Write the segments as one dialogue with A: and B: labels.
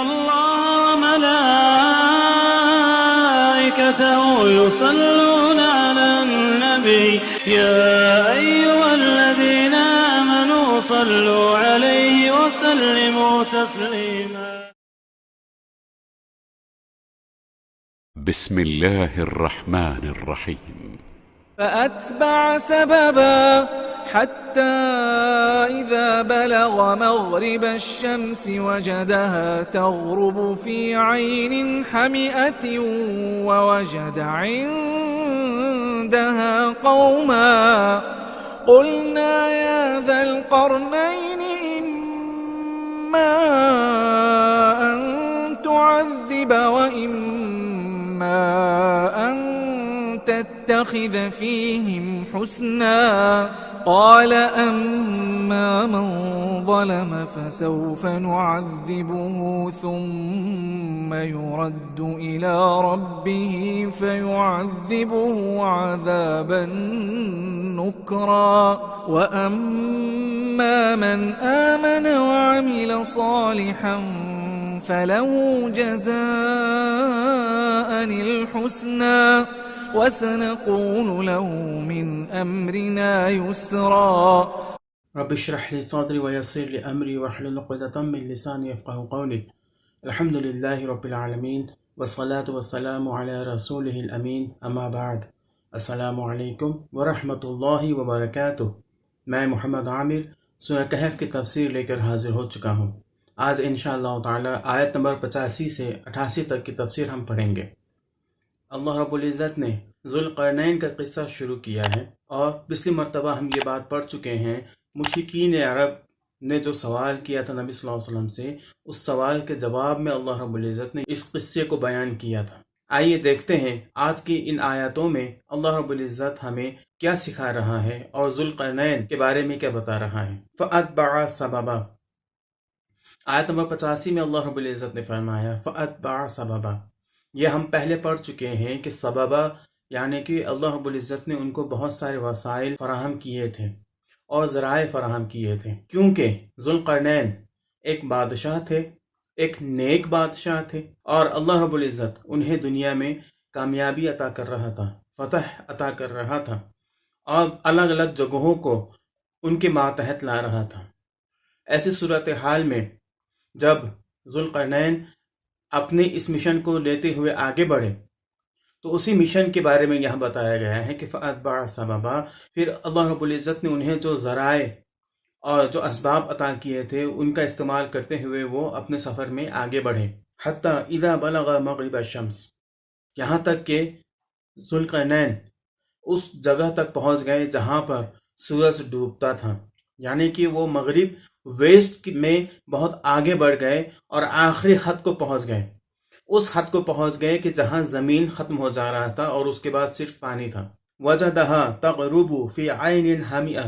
A: الله وملائكته يصلون على النبي يا أيها الذين آمنوا صلوا عليه وسلموا تسليما.
B: بسم الله الرحمن الرحيم.
C: فأتبع سببا حتى إذا بلغ مغرب الشمس وجدها تغرب في عين حمئة ووجد عندها قوما قلنا يا ذا القرنين إما أن تعذب وإما أن تتخذ فيهم حسنا قال أما من ظلم فسوف نعذبه ثم يرد إلى ربه فيعذبه عذابا نكرا وأما من آمن وعمل صالحا فله جزاء الحسنى وسنقول له من أمرنا يسرا.
D: رب اشرح لي صدري ويسر لي أمري واحلل عقدة من لساني يفقهوا قولي. الحمد لله رب العالمين والصلاة والسلام على رسوله الأمين اما بعد. السلام علیکم ورحمۃ اللہ وبرکاتہ. میں محمد عامر سورہ کہف کی تفسیر لے کر حاضر ہو چکا ہوں. آج انشاءاللہ تعالی آیت نمبر 85 سے 88 تک کی تفسیر ہم پڑھیں گے. اللہ رب العزت نے ذوالقرنین کا قصہ شروع کیا ہے، اور پچھلی مرتبہ ہم یہ بات پڑھ چکے ہیں. مشرکین عرب نے جو سوال کیا تھا نبی صلی اللہ علیہ وسلم سے، اس سوال کے جواب میں اللہ رب العزت نے اس قصے کو بیان کیا تھا. آئیے دیکھتے ہیں آج کی ان آیاتوں میں اللہ رب العزت ہمیں کیا سکھا رہا ہے اور ذوالقرنین کے بارے میں کیا بتا رہا ہے. فَأَتْبَعَ سَبَبًا. آیت نمبر 85 میں اللہ رب العزت نے فرمایا فَأَتْبَعَ سَبَبًا. یہ ہم پہلے پڑھ چکے ہیں کہ سببہ یعنی کہ اللہ رب العزت نے ان کو بہت سارے وسائل فراہم کیے تھے اور ذرائع فراہم کیے تھے، کیونکہ ذوالقرنین ایک بادشاہ تھے، ایک نیک بادشاہ تھے، اور اللہ رب العزت انہیں دنیا میں کامیابی عطا کر رہا تھا، فتح عطا کر رہا تھا، اور الگ الگ جگہوں کو ان کے ماتحت لا رہا تھا. ایسی صورتحال میں جب ذوالقرنین اپنے اس مشن کو لیتے ہوئے آگے بڑھے تو اسی مشن کے بارے میں یہاں بتایا گیا ہے کہ فَأَتْبَعَ سَبَبًا. پھر اللہ رب العزت نے انہیں جو ذرائع اور جو اسباب عطا کیے تھے ان کا استعمال کرتے ہوئے وہ اپنے سفر میں آگے بڑھے. حتیٰ اذا بلغ مغرب الشمس، یہاں تک کہ ذوالقرنین اس جگہ تک پہنچ گئے جہاں پر سورج ڈوبتا تھا، یعنی کہ وہ مغرب ویسٹ میں بہت آگے بڑھ گئے اور آخری حد کو پہنچ گئے. اس حد کو پہنچ گئے کہ جہاں زمین ختم ہو جا رہا تھا اور اس کے بعد صرف پانی تھا. وجدها تغرب فی عین حمیئہ.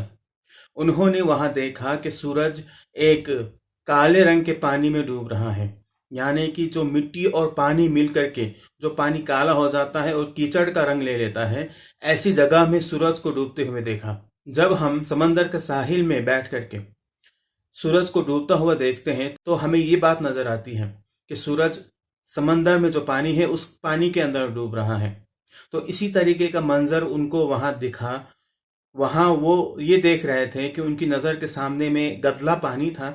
D: انہوں نے وہاں دیکھا کہ سورج ایک کالے رنگ کے پانی میں ڈوب رہا ہے، یعنی کہ جو مٹی اور پانی مل کر کے جو پانی کالا ہو جاتا ہے اور کیچڑ کا رنگ لے لیتا ہے، ایسی جگہ میں سورج کو ڈوبتے ہوئے دیکھا. جب ہم سمندر کے ساحل میں بیٹھ کر کے سورج کو ڈوبتا ہوا دیکھتے ہیں تو ہمیں یہ بات نظر آتی ہے کہ سورج سمندر میں جو پانی ہے اس پانی کے اندر ڈوب رہا ہے. تو اسی طریقے کا منظر ان کو وہاں دکھا. وہاں وہ یہ دیکھ رہے تھے کہ ان کی نظر کے سامنے میں گدلا پانی تھا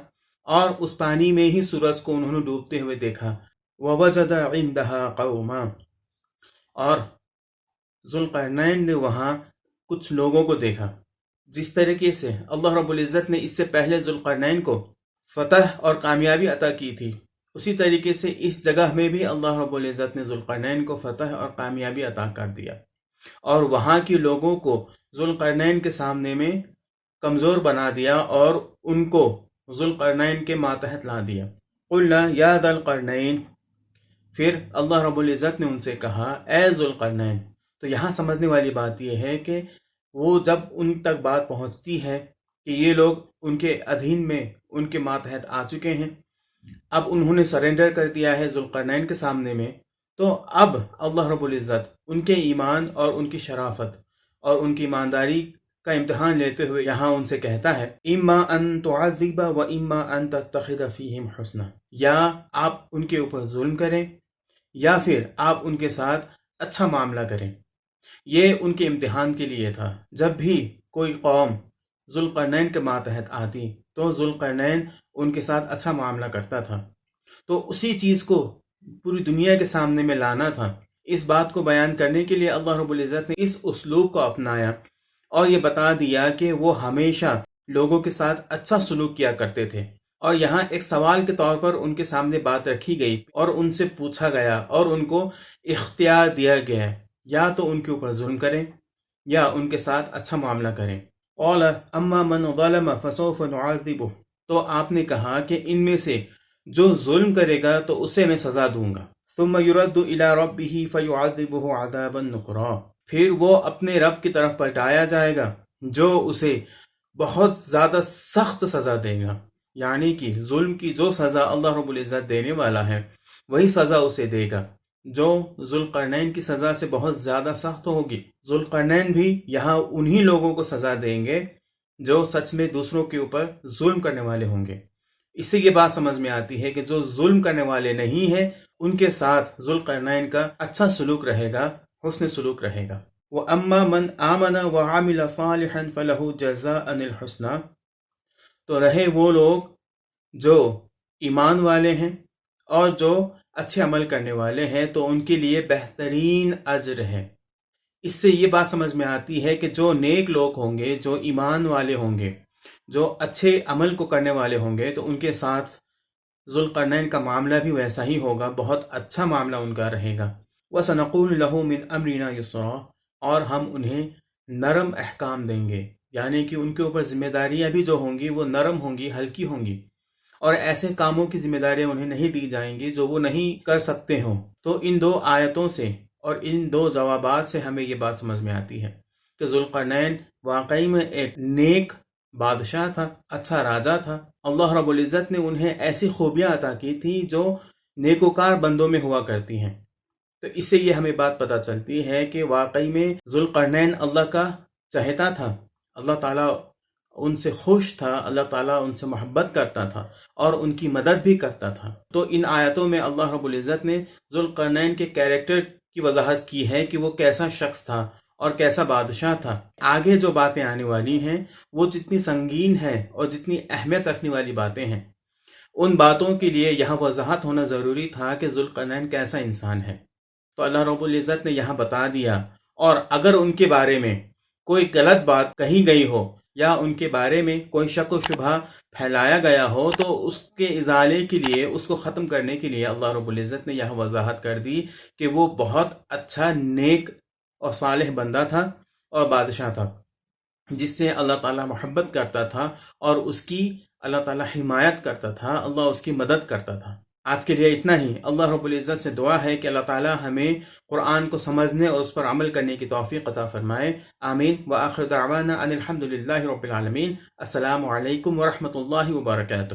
D: اور اس پانی میں ہی سورج کو انہوں نے ڈوبتے ہوئے دیکھا. وَوَجَدَ عِندَهَا قَوْمًا. اور ذوالقرنین نے وہاں کچھ لوگوں کو دیکھا. جس طریقے سے اللہ رب العزت نے اس سے پہلے ذوالقرنین کو فتح اور کامیابی عطا کی تھی، اسی طریقے سے اس جگہ میں بھی اللہ رب العزت نے ذوالقرنین کو فتح اور کامیابی عطا کر دیا، اور وہاں کے لوگوں کو ذوالقرنین کے سامنے میں کمزور بنا دیا اور ان کو ذوالقرنین کے ماتحت لا دیا. قلنا یا ذا القرنین. پھر اللہ رب العزت نے ان سے کہا اے ذوالقرنین. تو یہاں سمجھنے والی بات یہ ہے کہ وہ جب ان تک بات پہنچتی ہے کہ یہ لوگ ان کے ادھین میں ان کے ماتحت آ چکے ہیں، اب انہوں نے سرنڈر کر دیا ہے ذوالقرنین کے سامنے میں، تو اب اللہ رب العزت ان کے ایمان اور ان کی شرافت اور ان کی ایمانداری کا امتحان لیتے ہوئے یہاں ان سے کہتا ہے اما ان تعذب و اما ان تتخذ فیہم حسنا، یا آپ ان کے اوپر ظلم کریں یا پھر آپ ان کے ساتھ اچھا معاملہ کریں۔ یہ ان کے امتحان کے لیے تھا۔ جب بھی کوئی قوم ذوالقرنین کے ماتحت آتی تو ذوالقرنین ان کے ساتھ اچھا معاملہ کرتا تھا، تو اسی چیز کو پوری دنیا کے سامنے میں لانا تھا۔ اس بات کو بیان کرنے کے لیے اللہ رب العزت نے اس اسلوب کو اپنایا اور یہ بتا دیا کہ وہ ہمیشہ لوگوں کے ساتھ اچھا سلوک کیا کرتے تھے، اور یہاں ایک سوال کے طور پر ان کے سامنے بات رکھی گئی اور ان سے پوچھا گیا اور ان کو اختیار دیا گیا، یا تو ان کے اوپر ظلم کریں یا ان کے ساتھ اچھا معاملہ کریں۔ قال اما من ظلم فسوف نعذبه، تو آپ نے کہا کہ ان میں سے جو ظلم کرے گا تو اسے میں سزا دوں گا۔ ثم يرد الى ربه فيعذبه عذابا نكرا، پھر وہ اپنے رب کی طرف پلٹایا جائے گا جو اسے بہت زیادہ سخت سزا دے گا، یعنی کہ ظلم کی جو سزا اللہ رب العزت دینے والا ہے وہی سزا اسے دے گا، جو ذوالقرنین کی سزا سے بہت زیادہ سخت ہوگی۔ ذوالقرنین بھی یہاں انہی لوگوں کو سزا دیں گے جو سچ میں دوسروں کے اوپر ظلم کرنے والے ہوں گے۔ اس سے یہ بات سمجھ میں آتی ہے کہ جو ظلم کرنے والے نہیں ہیں ان کے ساتھ ذوالقرنین کا اچھا سلوک رہے گا، حسن سلوک رہے گا۔ وَأَمَّا مَنْ آمَنَ وَعَمِلَ صَالِحًا فَلَهُ جَزَاءً الْحُسْنَى، تو رہے وہ لوگ جو ایمان والے ہیں اور جو اچھے عمل کرنے والے ہیں تو ان کے لیے بہترین اجر ہے۔ اس سے یہ بات سمجھ میں آتی ہے کہ جو نیک لوگ ہوں گے، جو ایمان والے ہوں گے، جو اچھے عمل کو کرنے والے ہوں گے، تو ان کے ساتھ ذوالقرنین کا معاملہ بھی ویسا ہی ہوگا، بہت اچھا معاملہ ان کا رہے گا۔ وَسَنَقُولُ لَهُ مِنْ أَمْرِنَا يُسْرًا، اور ہم انہیں نرم احکام دیں گے، یعنی کہ ان کے اوپر ذمہ داریاں بھی جو ہوں گی وہ نرم ہوں گی، ہلکی ہوں گی، اور ایسے کاموں کی ذمہ داریاں انہیں نہیں دی جائیں گی جو وہ نہیں کر سکتے ہوں۔ تو ان دو آیتوں سے اور ان دو جوابات سے ہمیں یہ بات سمجھ میں آتی ہے کہ ذوالقرنین واقعی میں ایک نیک بادشاہ تھا، اچھا راجا تھا۔ اللہ رب العزت نے انہیں ایسی خوبیاں عطا کی تھی جو نیکوکار بندوں میں ہوا کرتی ہیں۔ تو اس سے یہ ہمیں بات پتہ چلتی ہے کہ واقعی میں ذوالقرنین اللہ کا چہتا تھا، اللہ تعالیٰ ان سے خوش تھا، اللہ تعالیٰ ان سے محبت کرتا تھا اور ان کی مدد بھی کرتا تھا۔ تو ان آیتوں میں اللہ رب العزت نے ذوالقرنین کے کیریکٹر کی وضاحت کی ہے کہ وہ کیسا شخص تھا اور کیسا بادشاہ تھا۔ آگے جو باتیں آنے والی ہیں وہ جتنی سنگین ہیں اور جتنی اہمیت رکھنے والی باتیں ہیں، ان باتوں کے لیے یہاں وضاحت ہونا ضروری تھا کہ ذوالقرنین کیسا انسان ہے۔ تو اللہ رب العزت نے یہاں بتا دیا، اور اگر ان کے بارے میں کوئی غلط بات کہی گئی ہو یا ان کے بارے میں کوئی شک و شبہ پھیلایا گیا ہو تو اس کے ازالے کے لیے، اس کو ختم کرنے کے لیے اللہ رب العزت نے یہاں وضاحت کر دی کہ وہ بہت اچھا، نیک اور صالح بندہ تھا اور بادشاہ تھا، جس سے اللہ تعالیٰ محبت کرتا تھا اور اس کی اللہ تعالیٰ حمایت کرتا تھا، اللہ اس کی مدد کرتا تھا۔ آج کے لیے اتنا ہی۔ اللہ رب العزت سے دعا ہے کہ اللہ تعالیٰ ہمیں قرآن کو سمجھنے اور اس پر عمل کرنے کی توفیق عطا فرمائے، آمین۔ وآخر دعوانا ان الحمد للہ رب العالمین۔ السلام علیکم ورحمۃ اللہ وبرکاتہ۔